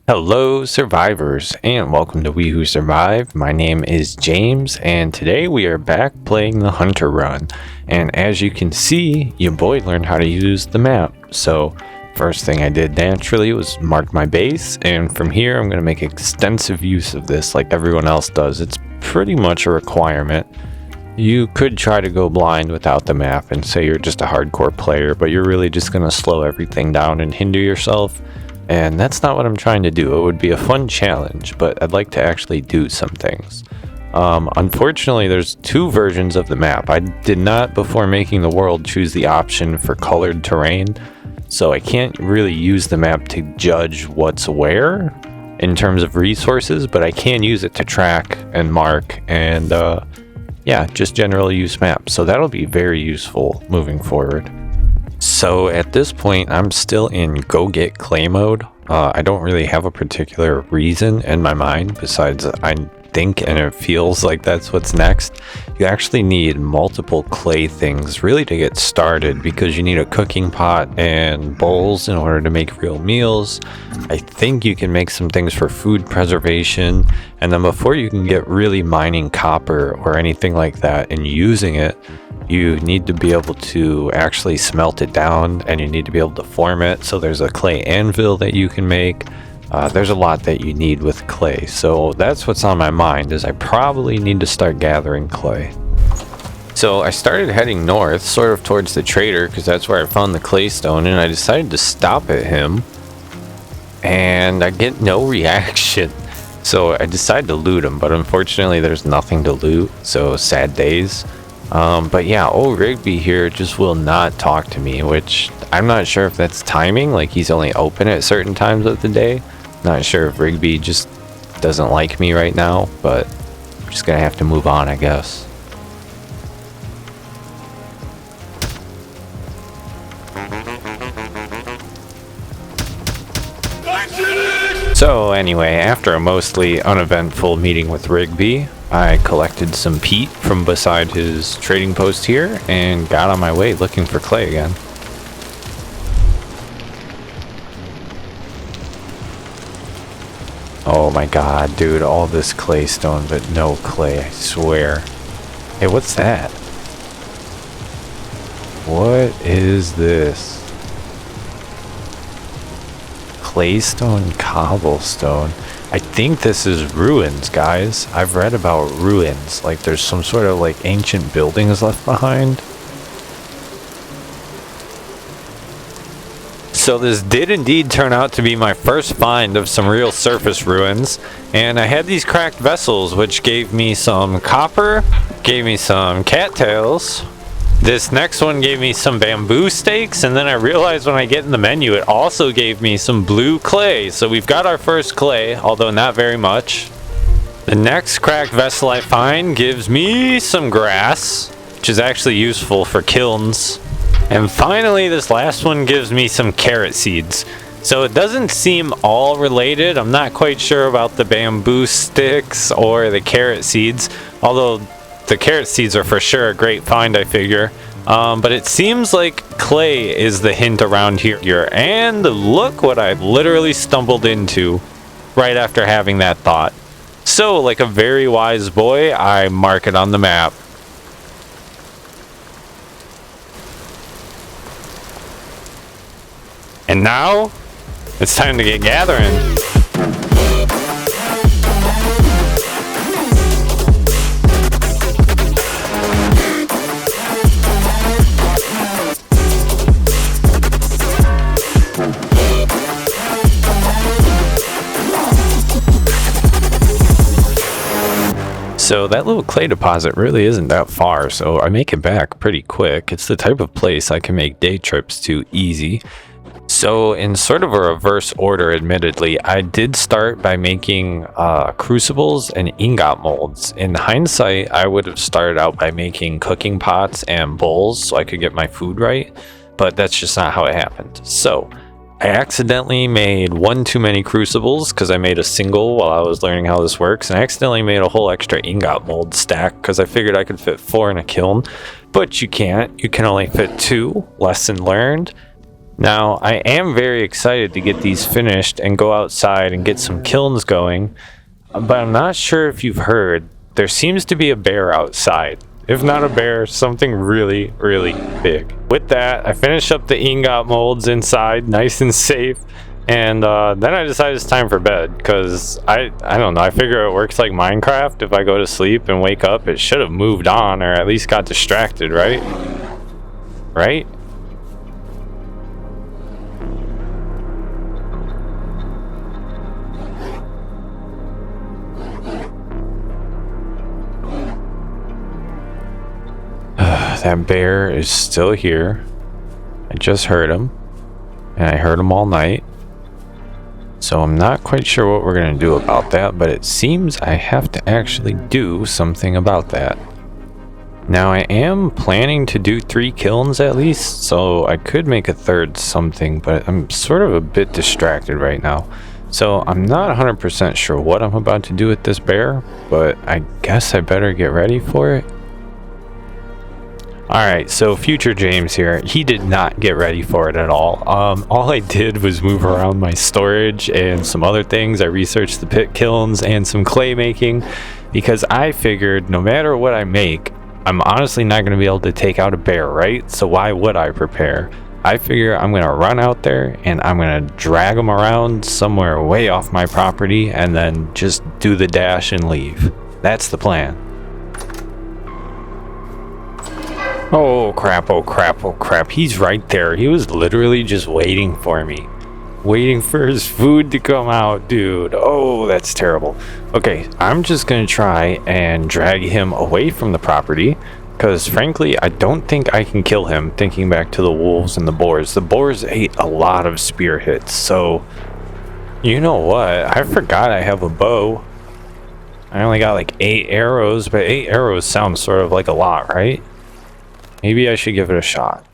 Hello survivors, and welcome to We Who Survive. My name is James, and today we are back playing the Hunter Run. And as you can see, your boy learned how to use the map. So first thing I did naturally was mark my base, and from here I'm going to make extensive use of this like everyone else does. It's pretty much a requirement. You could try to go blind without the map and say you're just a hardcore player, but you're really just going to slow everything down and hinder yourself. And that's not what I'm trying to do. It would be a fun challenge, but I'd like to actually do some things. Unfortunately, there's two versions of the map. I did not, before making the world, choose the option for colored terrain. So I can't really use the map to judge what's where in terms of resources, but I can use it to track and mark and, just generally use maps. So that'll be very useful moving forward. So at this point, I'm still in go get clay mode. I don't really have a particular reason in my mind besides I think and it feels like that's what's next. You actually need multiple clay things really to get started because you need a cooking pot and bowls in order to make real meals. I think you can make some things for food preservation, and then before you can get really mining copper or anything like that and using it, you need to be able to actually smelt it down, and you need to be able to form it. So there's a clay anvil that you can make. There's a lot that you need with clay. So that's what's on my mind, is I probably need to start gathering clay. So I started heading north, sort of towards the trader, because that's where I found the clay stone, and I decided to stop at him, and I get no reaction. So I decided to loot him, but unfortunately there's nothing to loot, so sad days. But yeah, old Rigby here just will not talk to me, which I'm not sure if that's timing, like he's only open at certain times of the day. Not sure if Rigby just doesn't like me right now, but I'm just gonna have to move on, I guess. So anyway, after a mostly uneventful meeting with Rigby, I collected some peat from beside his trading post here and got on my way looking for clay again. Oh my god, dude, all this clay stone but no clay, I swear. Hey, what's that? What is this? Claystone, cobblestone. I think this is ruins, guys. I've read about ruins. Like there's some sort of like ancient buildings left behind. So this did indeed turn out to be my first find of some real surface ruins. And I had these cracked vessels, which gave me some copper, gave me some cattails. This next one gave me some bamboo stakes, and then I realized when I get in the menu it also gave me some blue clay. So we've got our first clay, although not very much. The next cracked vessel I find gives me some grass, which is actually useful for kilns. And finally this last one gives me some carrot seeds. So it doesn't seem all related. I'm not quite sure about the bamboo sticks or the carrot seeds, although the carrot seeds are for sure a great find, I figure. But it seems like clay is the hint around here. And look what I literally stumbled into right after having that thought. So, like a very wise boy, I mark it on the map. And now, it's time to get gathering. So that little clay deposit really isn't that far, so I make it back pretty quick. It's the type of place I can make day trips to easy. So in sort of a reverse order, admittedly, I did start by making crucibles and ingot molds. In hindsight, I would have started out by making cooking pots and bowls so I could get my food right, but that's just not how it happened. So I accidentally made one too many crucibles because I made a single while I was learning how this works, and I accidentally made a whole extra ingot mold stack because I figured I could fit 4 in a kiln, but you can't. You can only fit 2. Lesson learned. Now, I am very excited to get these finished and go outside and get some kilns going, but I'm not sure if you've heard, there seems to be a bear outside. If not a bear, something really, really big. With that, I finished up the ingot molds inside, nice and safe, and then I decided it's time for bed, because I don't know, I figure it works like Minecraft. If I go to sleep and wake up, it should have moved on, or at least got distracted, right? Right? That bear is still here. I just heard him, and I heard him all night. So I'm not quite sure what we're going to do about that, but it seems I have to actually do something about that. Now, I am planning to do 3 kilns at least, so I could make a third something, but I'm sort of a bit distracted right now. So I'm not 100% sure what I'm about to do with this bear, but I guess I better get ready for it. Alright, so future James here, he did not get ready for it at all. All I did was move around my storage and some other things. I researched the pit kilns and some clay making, because I figured no matter what I make, I'm honestly not going to be able to take out a bear, right? So why would I prepare? I figure I'm going to run out there and I'm going to drag him around somewhere way off my property and then just do the dash and leave. That's the plan. Oh crap, oh crap, oh crap. He's right there. He was literally just waiting for me. Waiting for his food to come out, dude. Oh, that's terrible. Okay, I'm just gonna try and drag him away from the property, because frankly, I don't think I can kill him, thinking back to the wolves and the boars. The boars ate a lot of spear hits, so you know what? I forgot I have a bow. I only got like 8 arrows, but 8 arrows sounds sort of like a lot, right? Maybe I should give it a shot.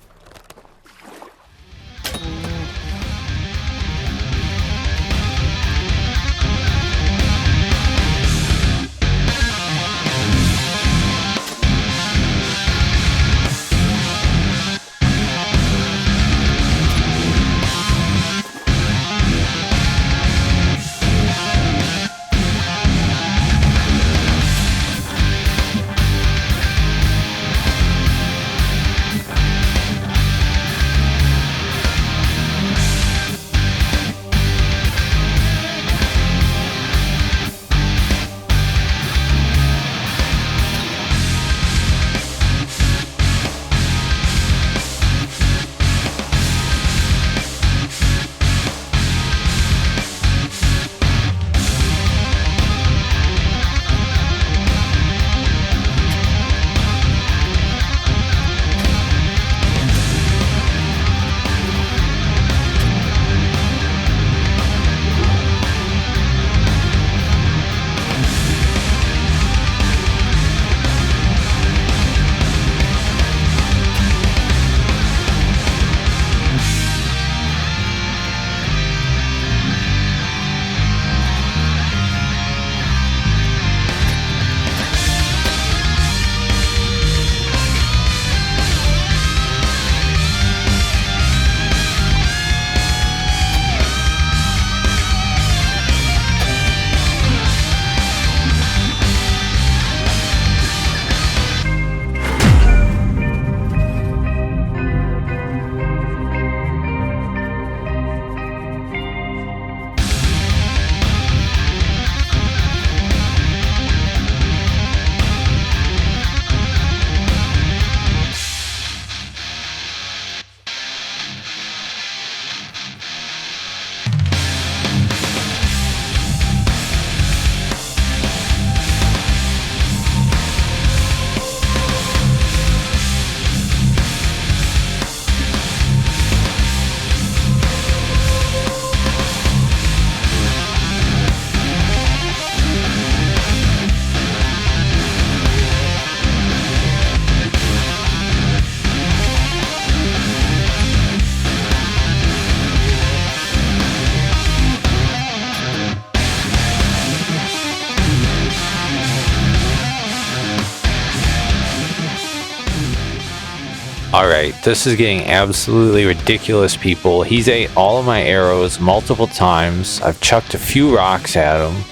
Alright, this is getting absolutely ridiculous, people. He's ate all of my arrows multiple times. I've chucked a few rocks at him.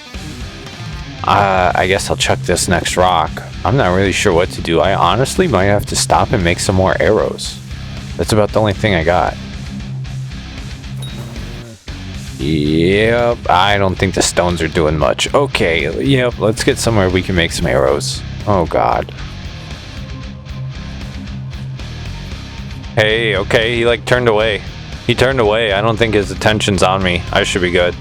I guess I'll chuck this next rock. I'm not really sure what to do. I honestly might have to stop and make some more arrows. That's about the only thing I got. Yep, I don't think the stones are doing much. Okay, yep, let's get somewhere we can make some arrows. Oh god. Hey, okay, he like turned away. He turned away. I don't think his attention's on me. I should be good.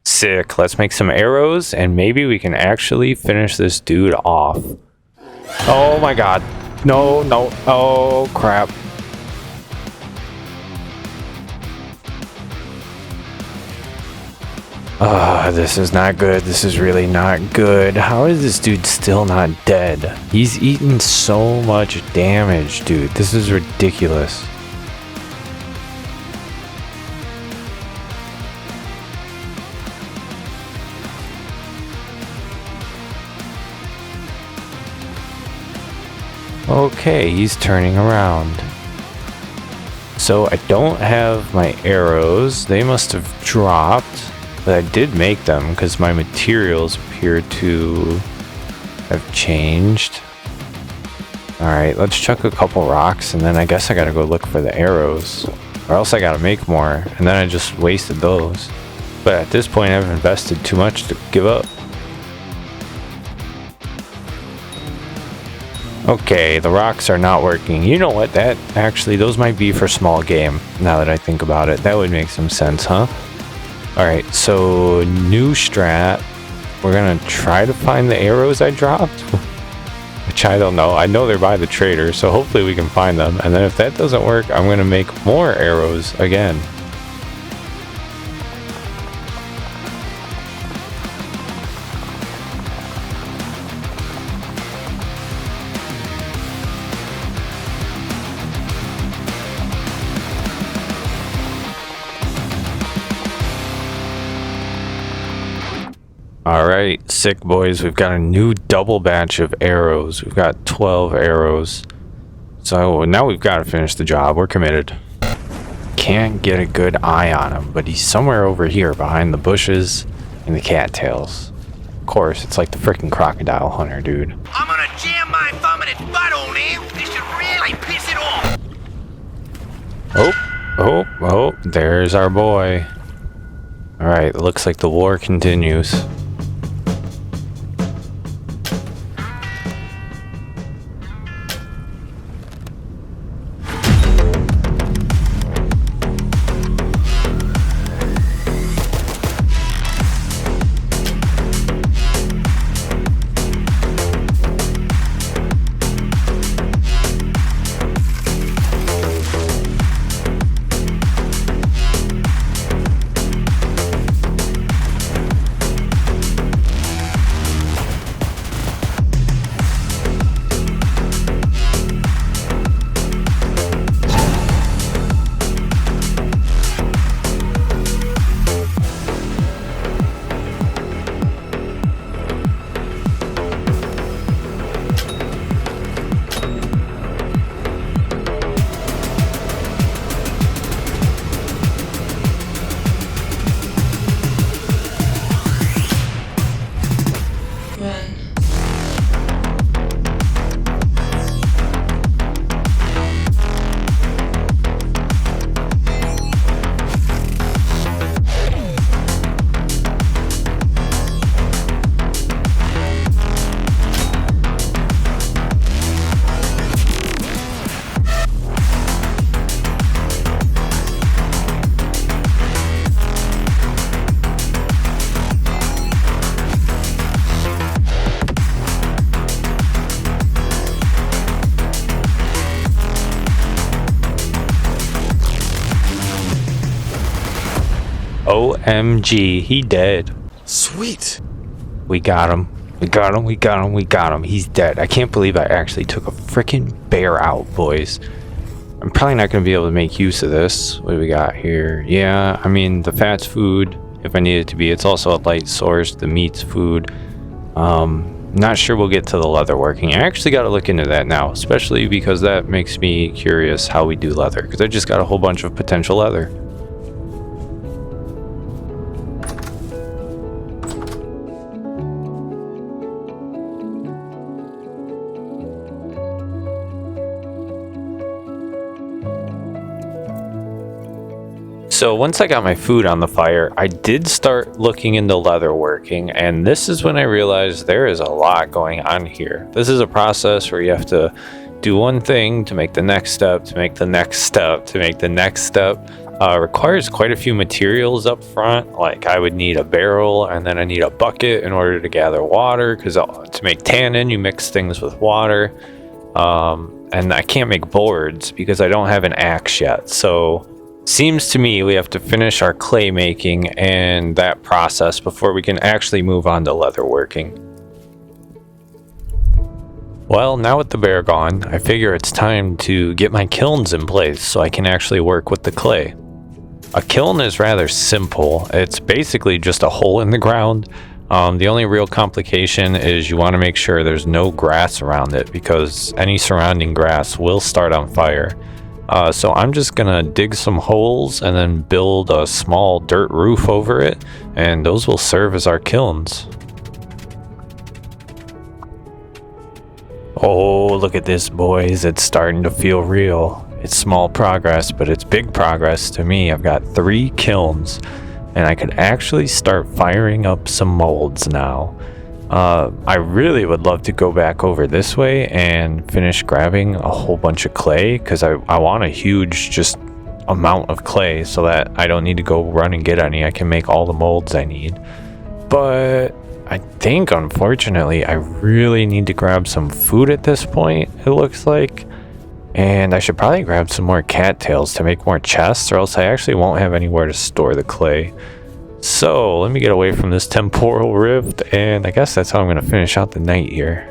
Sick. Let's make some arrows and maybe we can actually finish this dude off. Oh my god. No, no. Oh crap. This is not good. This is really not good. How is this dude still not dead? He's eaten so much damage, dude. This is ridiculous. Okay, he's turning around. So I don't have my arrows. They must have dropped. But I did make them because my materials appear to have changed. Alright, let's chuck a couple rocks and then I guess I gotta go look for the arrows. Or else I gotta make more. And then I just wasted those. But at this point I've invested too much to give up. Okay, the rocks are not working. You know what? That actually, those might be for small game. Now that I think about it, that would make some sense, huh? Alright, so new strat. We're gonna try to find the arrows I dropped. Which I don't know. I know they're by the trader, so hopefully we can find them. And then if that doesn't work, I'm gonna make more arrows again. Alright, sick boys, we've got a new double batch of arrows. We've got 12 arrows. So now we've got to finish the job. We're committed. Can't get a good eye on him, but he's somewhere over here behind the bushes and the cattails. Of course, it's like the freaking crocodile hunter, dude. I'm gonna jam my thumb in its butthole now. This should really piss it off. Oh, there's our boy. Alright, looks like the war continues. OMG, he dead. Sweet. We got him. We got him, we got him, we got him. He's dead. I can't believe I actually took a freaking bear out, boys. I'm probably not going to be able to make use of this. What do we got here? Yeah, I mean, the fat's food, if I need it to be. It's also a light source. The meat's food. Not sure we'll get to the leather working. I actually got to look into that now, especially because that makes me curious how we do leather, because I just got a whole bunch of potential leather. So once I got my food on the fire, I did start looking into leather working, and this is when I realized there is a lot going on here. This is a process where you have to do one thing to make the next step, to make the next step, to make the next step. Requires quite a few materials up front. Like I would need a barrel, and then I need a bucket in order to gather water, because to make tannin you mix things with water. And I can't make boards because I don't have an axe yet. So seems to me we have to finish our clay making and that process before we can actually move on to leather working. Well, now with the bear gone, I figure it's time to get my kilns in place so I can actually work with the clay. A kiln is rather simple. It's basically just a hole in the ground. The only real complication is you want to make sure there's no grass around it, because any surrounding grass will start on fire. So I'm just gonna dig some holes and then build a small dirt roof over it, and those will serve as our kilns. Oh, look at this, boys. It's starting to feel real. It's small progress, but it's big progress to me. I've got 3 kilns, and I could actually start firing up some molds now. I really would love to go back over this way and finish grabbing a whole bunch of clay, because I want a huge just amount of clay so that I don't need to go run and get any. I can make all the molds I need. But I think, unfortunately, I really need to grab some food at this point, it looks like. And I should probably grab some more cattails to make more chests, or else I actually won't have anywhere to store the clay. So let me get away from this temporal rift, and I guess that's how I'm going to finish out the night here.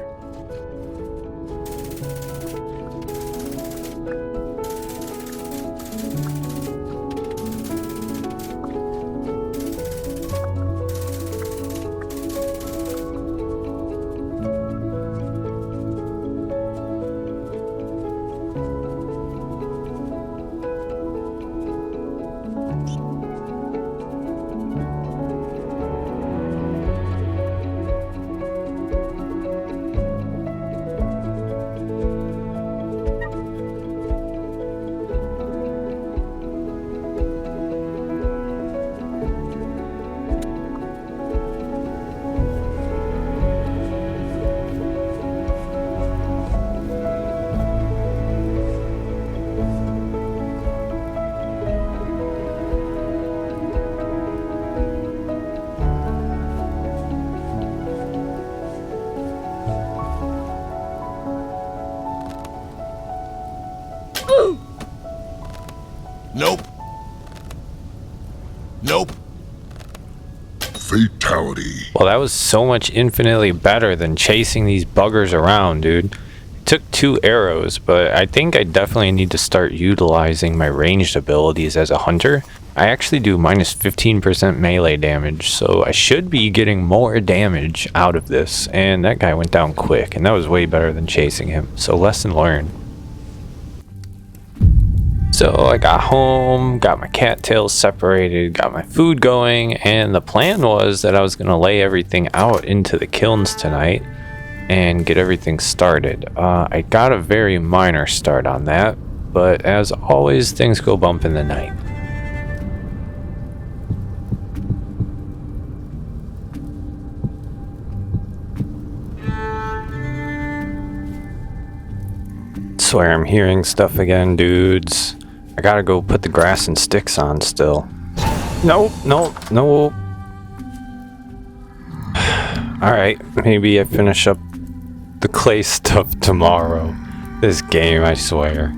Nope. Nope. Fatality. Well, that was so much infinitely better than chasing these buggers around, dude. It took 2 arrows, but I think I definitely need to start utilizing my ranged abilities as a hunter. I actually do minus 15% melee damage, so I should be getting more damage out of this. And that guy went down quick, and that was way better than chasing him. So lesson learned. So I got home, got my cattails separated, got my food going, and the plan was that I was going to lay everything out into the kilns tonight and get everything started. I got a very minor start on that, but as always, things go bump in the night. Swear I'm hearing stuff again, dudes. I gotta go put the grass and sticks on still. Nope. Alright, maybe I finish up the clay stuff tomorrow. This game, I swear.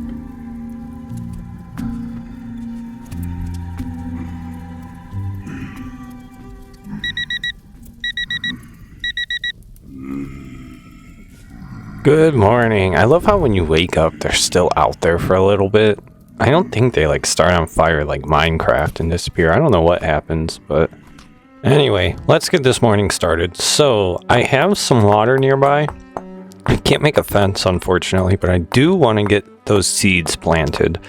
Good morning. I love how when you wake up, they're still out there for a little bit. I don't think they like start on fire like Minecraft and disappear. I don't know what happens, but anyway, let's get this morning started. So I have some water nearby. I can't make a fence, unfortunately, but I do want to get those seeds planted.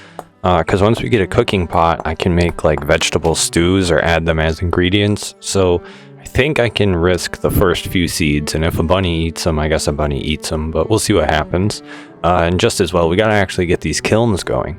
Because once we get a cooking pot, I can make like vegetable stews or add them as ingredients. So I think I can risk the first few seeds, and if a bunny eats them, I guess a bunny eats them, but we'll see what happens. And just as well, we gotta actually get these kilns going.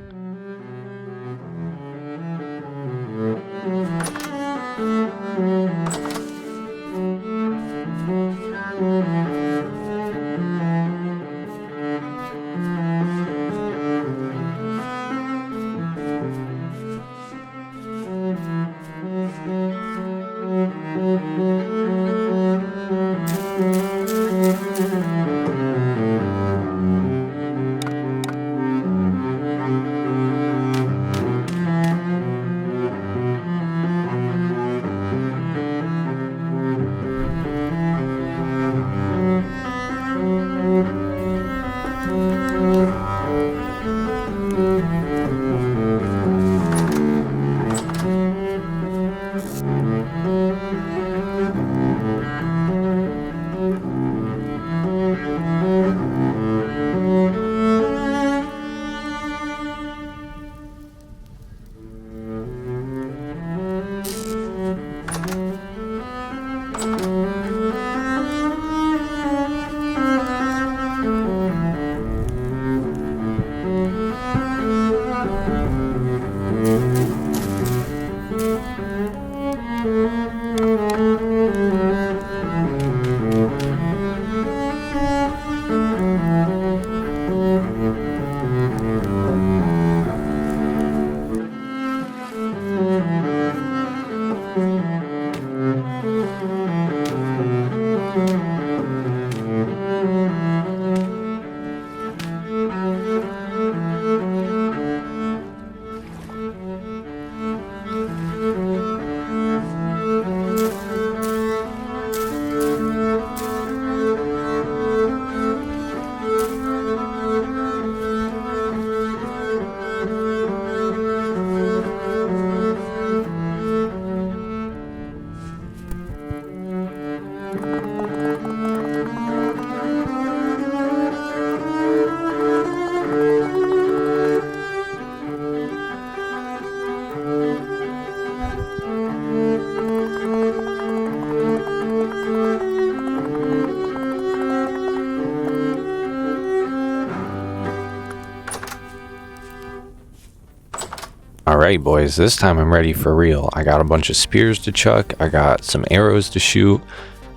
Alright boys, this time I'm ready for real. I got a bunch of spears to chuck, I got some arrows to shoot,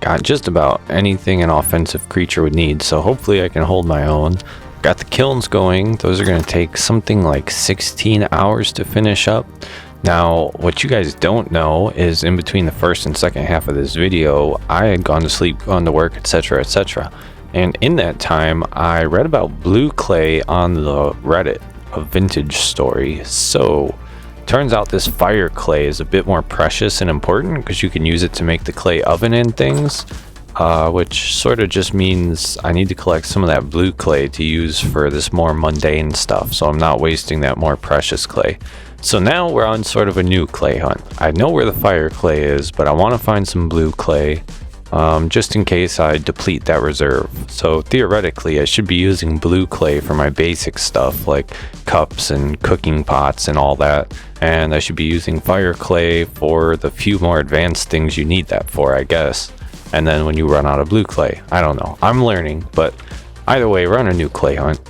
got just about anything an offensive creature would need, so hopefully I can hold my own. Got the kilns going. Those are going to take something like 16 hours to finish up. Now, what you guys don't know is in between the first and second half of this video, I had gone to sleep, gone to work, etc, etc. And in that time, I read about blue clay on the Reddit, a vintage story. So turns out this fire clay is a bit more precious and important because you can use it to make the clay oven and things, which sort of just means I need to collect some of that blue clay to use for this more mundane stuff, so I'm not wasting that more precious clay. So now we're on sort of a new clay hunt. I know where the fire clay is, but I want to find some blue clay just in case I deplete that reserve. So theoretically I should be using blue clay for my basic stuff like cups and cooking pots and all that, and I should be using fire clay for the few more advanced things you need that for, I guess. And then when you run out of blue clay, I don't know, I'm learning, but either way we're on a new clay hunt.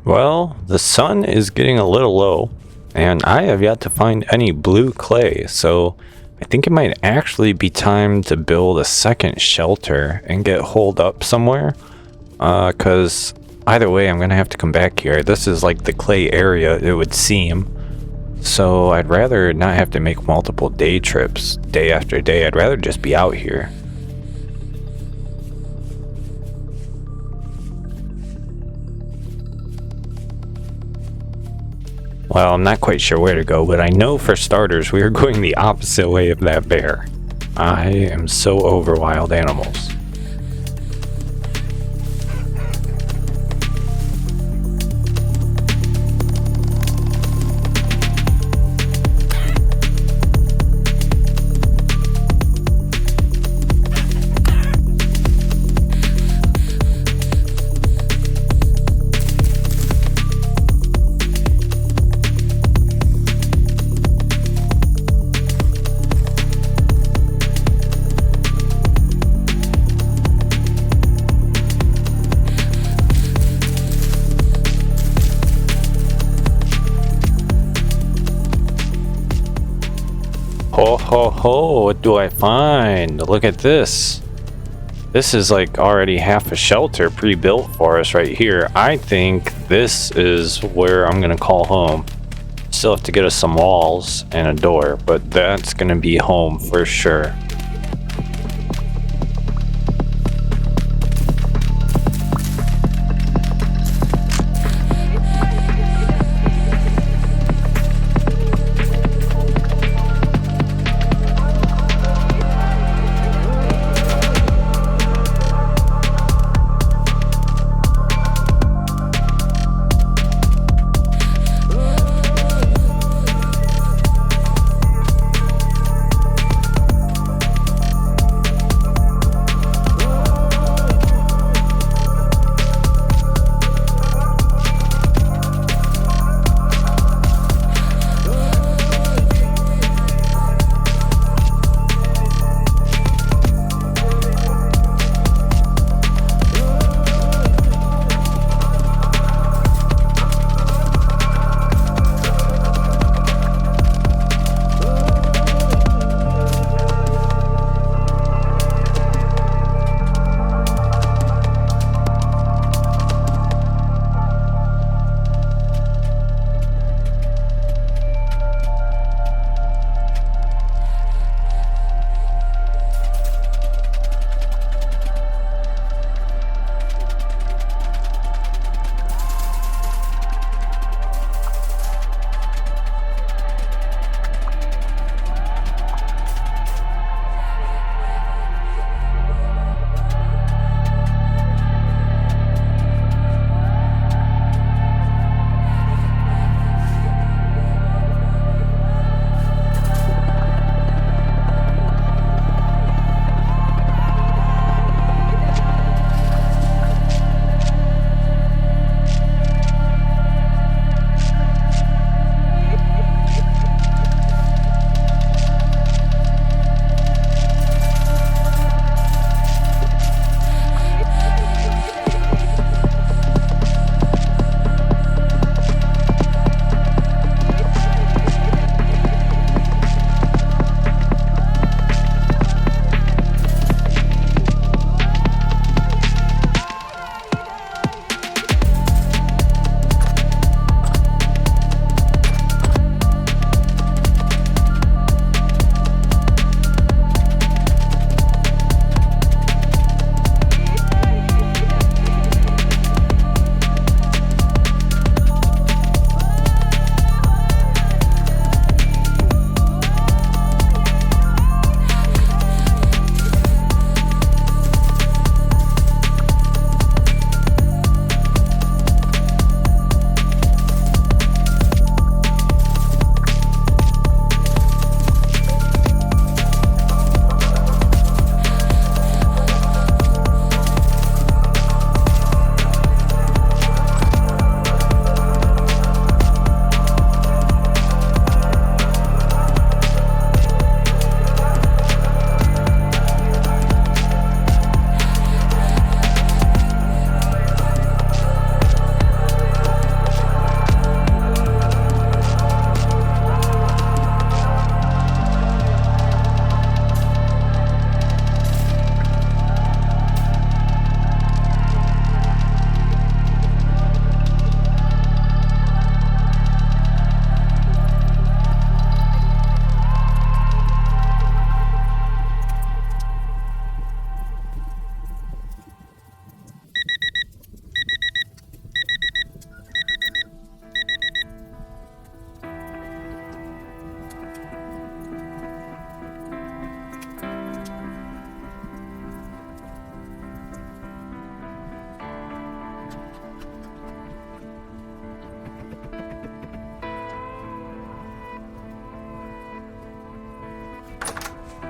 Well, the sun is getting a little low, and I have yet to find any blue clay, so I think it might actually be time to build a second shelter and get holed up somewhere, because either way I'm gonna have to come back here. This is like the clay area, it would seem, so I'd rather not have to make multiple day trips day after day. I'd rather just be out here. Well, I'm not quite sure where to go, but I know for starters we are going the opposite way of that bear. I am so over wild animals. Ho ho ho, what do I find? Look at this. This is like already half a shelter pre-built for us right here. I think this is where I'm gonna call home. Still have to get us some walls and a door, but that's gonna be home for sure.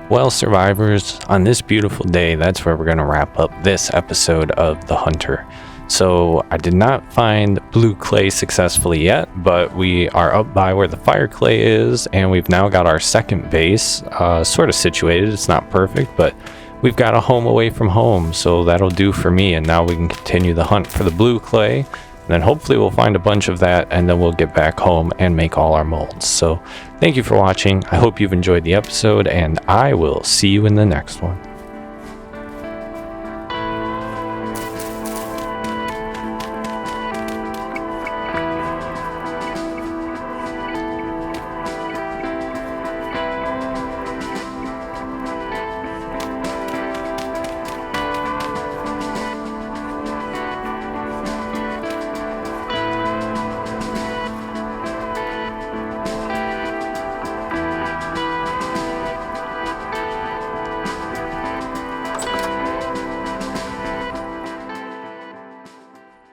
Well, survivors, on this beautiful day, that's where we're going to wrap up this episode of The Hunter. So I did not find blue clay successfully yet, but we are up by where the fire clay is, and we've now got our second base sort of situated. It's not perfect, but we've got a home away from home, so that'll do for me. And now we can continue the hunt for the blue clay, and then hopefully we'll find a bunch of that, and then we'll get back home and make all our molds. So thank you for watching. I hope you've enjoyed the episode, and I will see you in the next one.